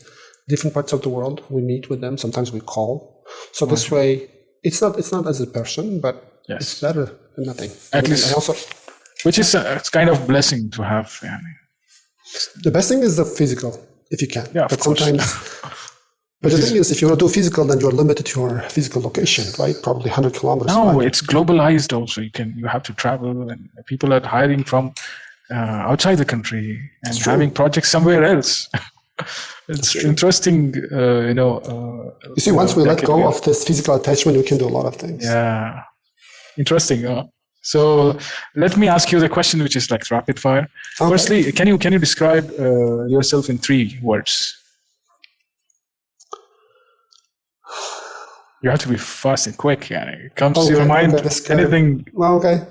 Different parts of the world, we meet with them. Sometimes we call. So this way, it's not as a person, but it's better than nothing. At least, which is it's kind of blessing to have. Yeah. The best thing is the physical, if you can. Yeah, but sometimes. But the thing is, if you want to do physical, then you're limited to your physical location, right? Probably 100 kilometers. No, it's globalized also. You have to travel, and people are hiring from outside the country and having projects somewhere else. It's interesting, you see, once we let go of this physical attachment, we can do a lot of things. Yeah, interesting. So let me ask you the question, which is like rapid fire. Okay. Firstly, can you describe yourself in 3 words? You have to be fast and quick. Yeah, it comes to your mind. Anything? Well, okay.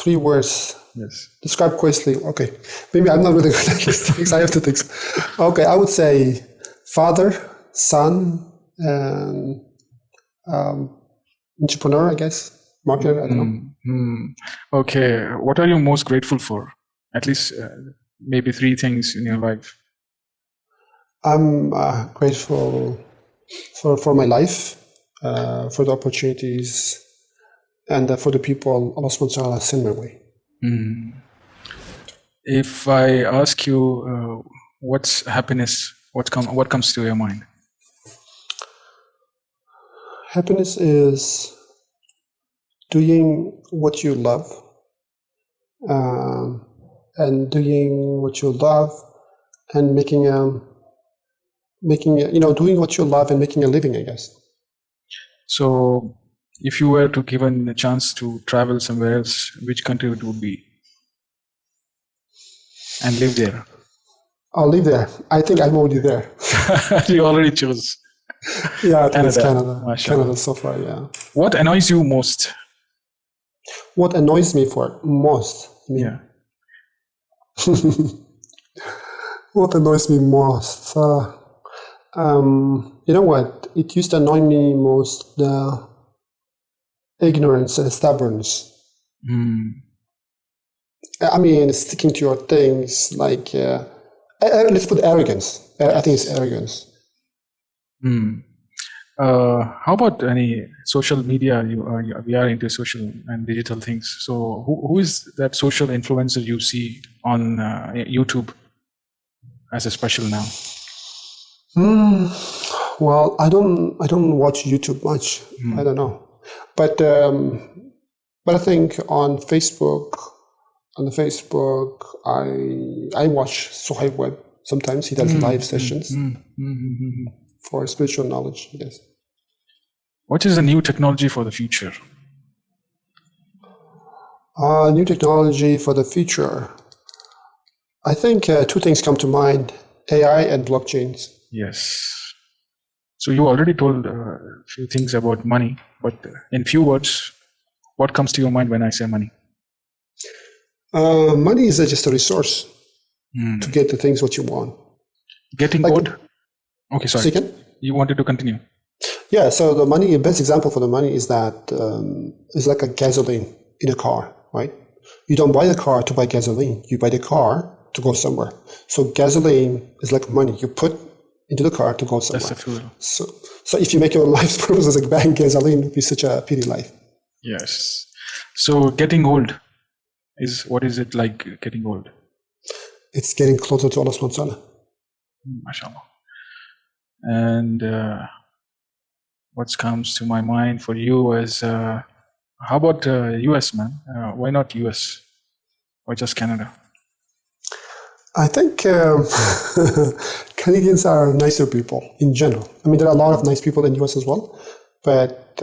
3 words. Yes. Describe quickly. Okay. Maybe I'm not really good at these things. I have to think. Okay, I would say father, son, and entrepreneur, I guess. Marketer, I don't know. Okay. What are you most grateful for? At least maybe 3 things in your life. I'm grateful for my life, for the opportunities, and for the people Allah subhanahu wa ta'ala sent my way. If I ask you what's happiness, what comes to your mind? Happiness is doing what you love, and doing what you love, and doing what you love and making a living, I guess. So, if you were to given a chance to travel somewhere else, which country it would be? And live there? I'll live there. I think I'm already there. You already chose. Yeah, I think it's Canada. Canada so far, yeah. What annoys you most? What annoys me most? Yeah. What annoys me most? You know what? It used to annoy me most, the ignorance and stubbornness. I mean, sticking to your things, like, let's put arrogance. I think it's arrogance. How about any social media? We are into social and digital things. So who is that social influencer you see on YouTube as a special now? Well, I don't watch YouTube much. I don't know, but I think on Facebook, I watch Suhaib Web. Sometimes he does live sessions for spiritual knowledge. Yes. What is the new technology for the future? New technology for the future. I think 2 things come to mind: AI and blockchains. Yes. So you already told a few things about money, but in few words, what comes to your mind when I say money? Money is just a resource to get the things what you want. Getting old? Okay, sorry. Second? You wanted to continue? Yeah, so the money, the best example for the money is that it's like a gasoline in a car, right? You don't buy the car to buy gasoline. You buy the car to go somewhere. So gasoline is like money you put into the car to go somewhere. That's the fuel. So if you make your life's purpose as like buying gasoline, it would be such a pity life. Yes. So getting old what is it like getting old? It's getting closer to Allah subhanahu wa ta'ala. MashaAllah. And what comes to my mind for you is How about US, man? Why not US? Why just Canada? I think Canadians are nicer people in general. I mean, there are a lot of nice people in US as well, but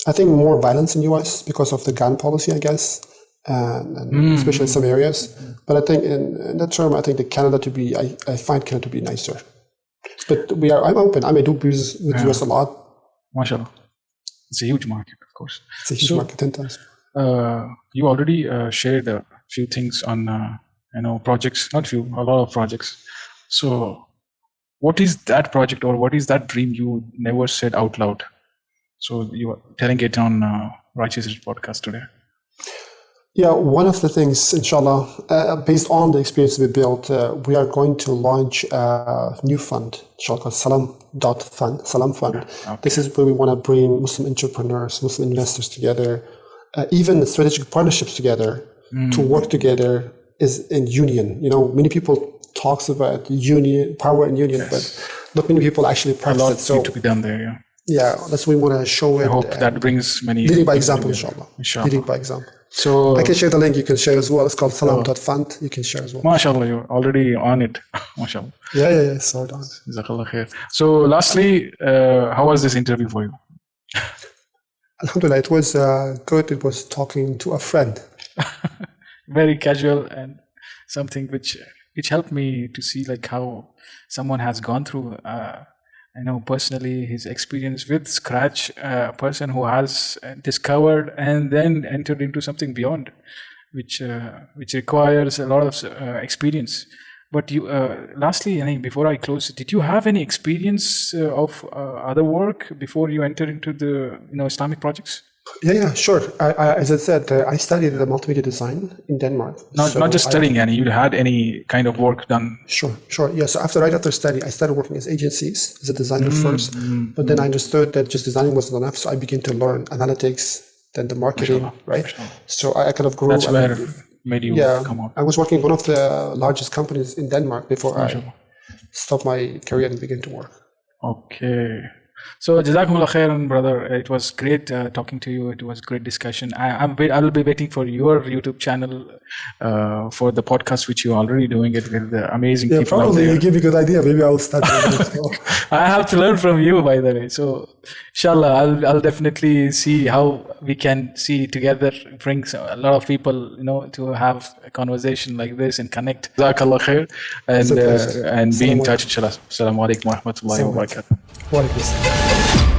I think more violence in US because of the gun policy, I guess, and especially in some areas. But I think in that term, I think I find Canada to be nicer. But I'm open. I may do business with US a lot. MashaAllah. It's a huge market, of course. It's a huge market, 10 times. You already shared a few things on projects, not few, a lot of projects. So what is that project or what is that dream you never said out loud? So you are telling it on Righteous Rich podcast today. Yeah, one of the things, inshallah, based on the experience we built, we are going to launch a new fund, inshallah, called Salam Fund. Okay. This is where we want to bring Muslim entrepreneurs, Muslim investors together, even strategic partnerships together to work together is in union. Many people talks about union, power and union, but not many people actually practice it. So to be done there, yeah. Yeah, that's what we want to show it. I hope that brings many. Leading by example, inshallah. Leading by example. So I can share the link. You can share as well. It's called salam.fund. You can share as well. MashaAllah, you're already on it. MashaAllah. Yeah. Sort on. Jazakallah khair. So lastly, how was this interview for you? Alhamdulillah, it was good. It was talking to a friend. Very casual and something which helped me to see like how someone has gone through personally his experience with Scratch, a person who has discovered and then entered into something beyond, which requires a lot of experience. But you, lastly, before I close, did you have any experience of other work before you entered into the Islamic projects? Yeah, sure. As I said, I studied the multimedia design in Denmark. Not just studying any. You had any kind of work done? Sure. Yeah. So right after study, I started working as agencies as a designer first. But then I understood that just designing wasn't enough, so I began to learn analytics, then the marketing, right? So I kind of grew. That's where made you come up. I was working in one of the largest companies in Denmark before I stopped my career and began to work. Okay. So Jazakumullah khairan, brother. It was great talking to you. It was great discussion. I will be waiting for your YouTube channel for the podcast, which you're already doing it with the amazing people. Probably you give me a good idea. Maybe I will start doing it as well. I have to learn from you, by the way. So inshallah, I'll definitely see how we can see together, bring a lot of people, to have a conversation like this and connect. Jazakallah khair, and be in touch, inshallah. Assalamu alaikum wa rahmatullahi wa barakatuh. Wa alaikum assalam.